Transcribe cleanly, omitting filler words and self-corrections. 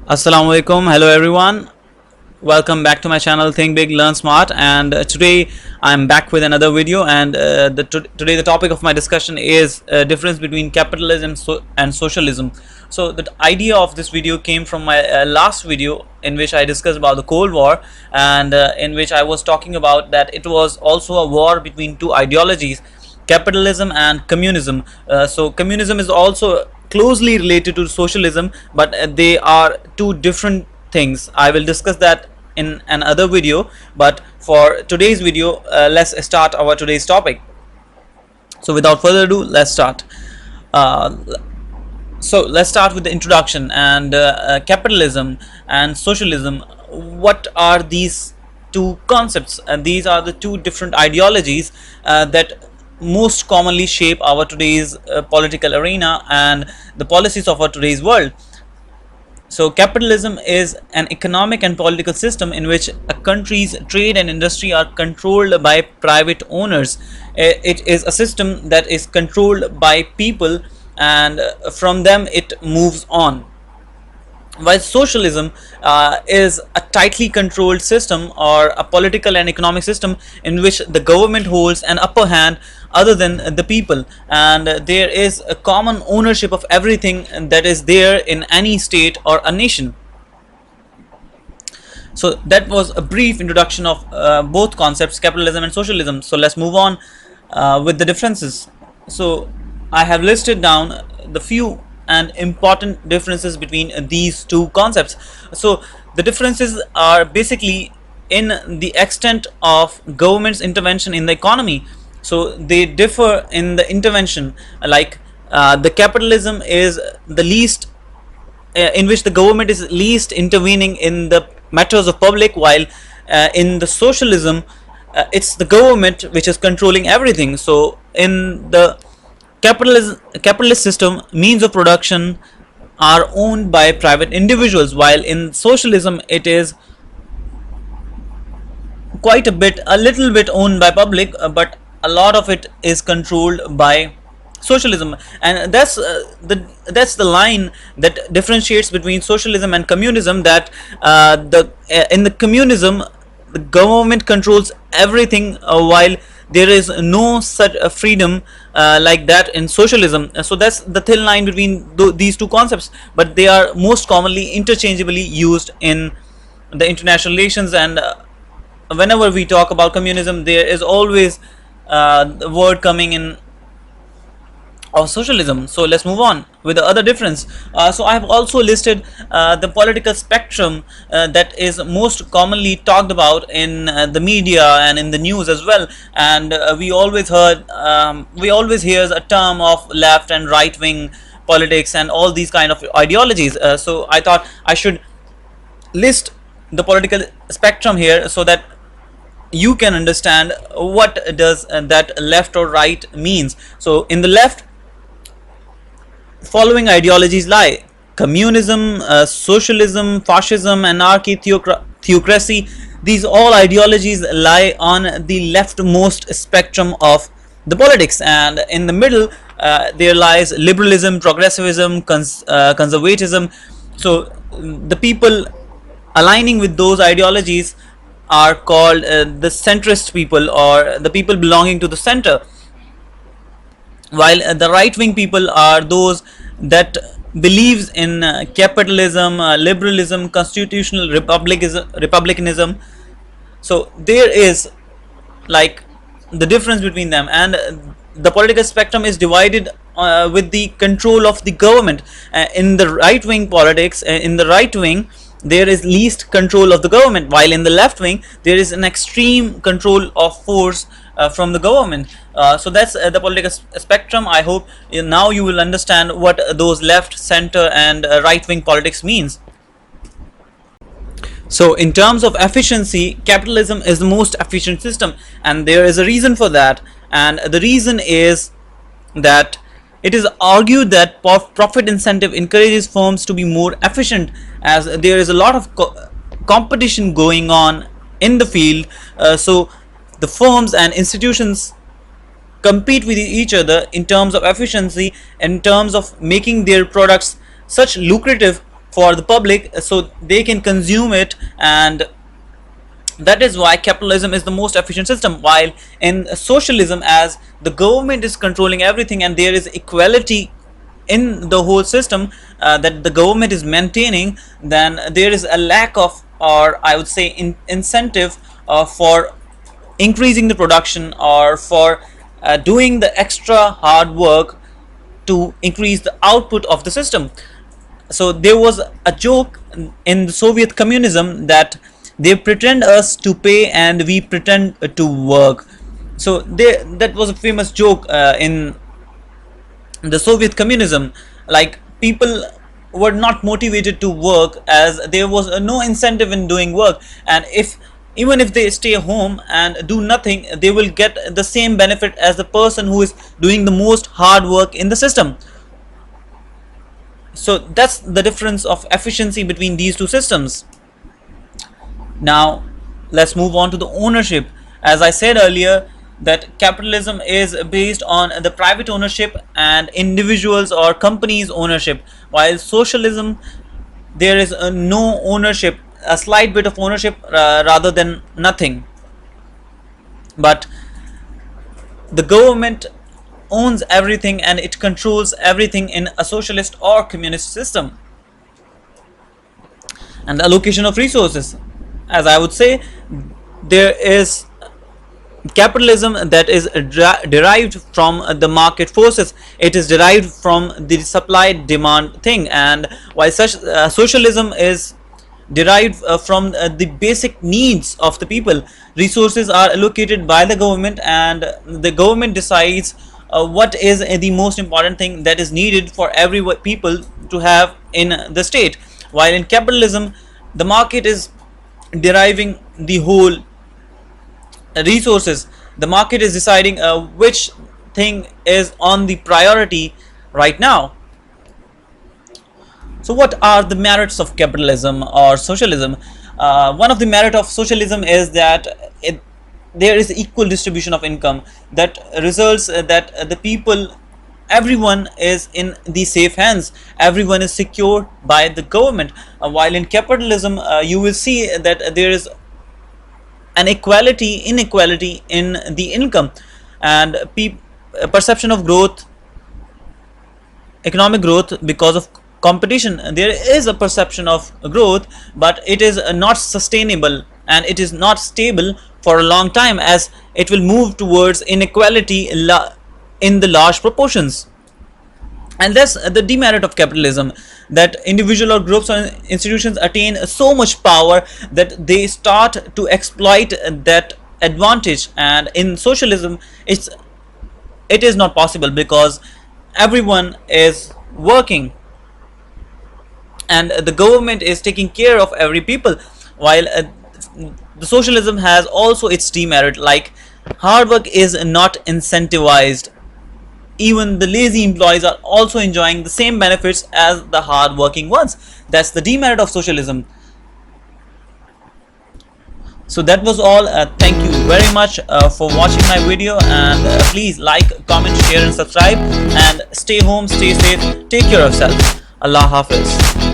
Assalamu alaikum. Hello everyone. Welcome back to my channel Think Big Learn Smart, and today I'm back with another video, and today the topic of my discussion is difference between capitalism and socialism. So the idea of this video came from my last video, in which I discussed about the Cold War, and in which I was talking about that it was also a war between two ideologies, capitalism and communism. So communism is also closely related to socialism, but they are two different things. I will discuss that in another video, but for today's video, let's start our today's topic. So without further ado, let's start. uh, so let's start with the introduction, and capitalism and socialism. What are these two concepts? And these are the two different ideologies that most commonly shape our today's political arena and the policies of our today's world. So capitalism is an economic and political system in which a country's trade and industry are controlled by private owners. It is a system that is controlled by people, and from them it moves on. While socialism is a tightly controlled system, or a political and economic system in which the government holds an upper hand other than the people, and there is a common ownership of everything that is there in any state or a nation. So that was a brief introduction of both concepts, capitalism and socialism. So let's move on with the differences. So I have listed down the few and important differences between these two concepts. So the differences are basically in the extent of government's intervention in the economy. So they differ in the intervention, like the capitalism is the least in which the government is least intervening in the matters of public, while in the socialism it's the government which is controlling everything. So in the capitalist system, means of production are owned by private individuals, while in socialism it is quite a little bit owned by public, but a lot of it is controlled by socialism. And that's the line that differentiates between socialism and communism, that the in the communism the government controls everything, while there is no such freedom like that in socialism. So that's the thin line between these two concepts, but they are most commonly interchangeably used in the international relations. And whenever we talk about communism, there is always the word coming in of socialism. So let's move on with the other difference. So I have also listed the political spectrum that is most commonly talked about in the media and in the news as well. And we always hear a term of left and right wing politics and all these kind of ideologies. So I thought I should list the political spectrum here, so that you can understand what does that left or right means. So in the left, following ideologies lie: communism, socialism, fascism, anarchy, theocracy. These all ideologies lie on the leftmost spectrum of the politics, and in the middle there lies liberalism, progressivism, conservatism. So the people aligning with those ideologies are called the centrist people, or the people belonging to the center, while the right wing people are those that believes in capitalism, liberalism, constitutional republicanism. So there is like the difference between them, and the political spectrum is divided with the control of the government. In the right wing politics, in the right wing there is least control of the government, while in the left wing there is an extreme control of force from the government. So that's the political spectrum. I hope now you will understand what those left, center, and right wing politics means. So in terms of efficiency, capitalism is the most efficient system, and there is a reason for that. And the reason is that it is argued that profit incentive encourages firms to be more efficient, as there is a lot of competition going on in the field. So the firms and institutions compete with each other in terms of efficiency, in terms of making their products such lucrative for the public so they can consume it. And that is why capitalism is the most efficient system, while in socialism, as the government is controlling everything and there is equality in the whole system that the government is maintaining, then there is a lack of, or I would say, incentive for increasing the production, or for doing the extra hard work to increase the output of the system. So there was a joke in the Soviet communism that they pretend us to pay and we pretend to work. So that was a famous joke in the Soviet communism. Like, people were not motivated to work as there was no incentive in doing work, and if even if they stay home and do nothing, they will get the same benefit as the person who is doing the most hard work in the system. So that's the difference of efficiency between these two systems. Now let's move on to the ownership. As I said earlier, that capitalism is based on the private ownership and individuals or companies ownership, while socialism, there is no ownership, a slight bit of ownership rather than nothing. But the government owns everything and it controls everything in a socialist or communist system. And the allocation of resources, as I would say, there is capitalism that is derived from the market forces. It is derived from the supply demand thing, and while such socialism is derived from the basic needs of the people. Resources are allocated by the government, and the government decides what is the most important thing that is needed for every people to have in the state. While in capitalism, the market is deriving the whole resources. The market is deciding which thing is on the priority right now. So what are the merits of capitalism or socialism? One of the merit of socialism is that there is equal distribution of income, that results that the people, everyone is in the safe hands, everyone is secured by the government. While in capitalism, you will see that there is an inequality in the income, and perception of growth, economic growth, because of competition. There is a perception of growth, but it is not sustainable and it is not stable for a long time, as it will move towards inequality in the large proportions. And that's the demerit of capitalism, that individual or groups or institutions attain so much power that they start to exploit that advantage. And in socialism, it is not possible, because everyone is working and the government is taking care of every people. While the socialism has also its demerit, like hard work is not incentivized. Even the lazy employees are also enjoying the same benefits as the hard working ones. That's the demerit of socialism. So that was all. Thank you very much for watching my video, and please like, comment, share and subscribe, and stay home, stay safe, take care of yourself. Allah Hafiz.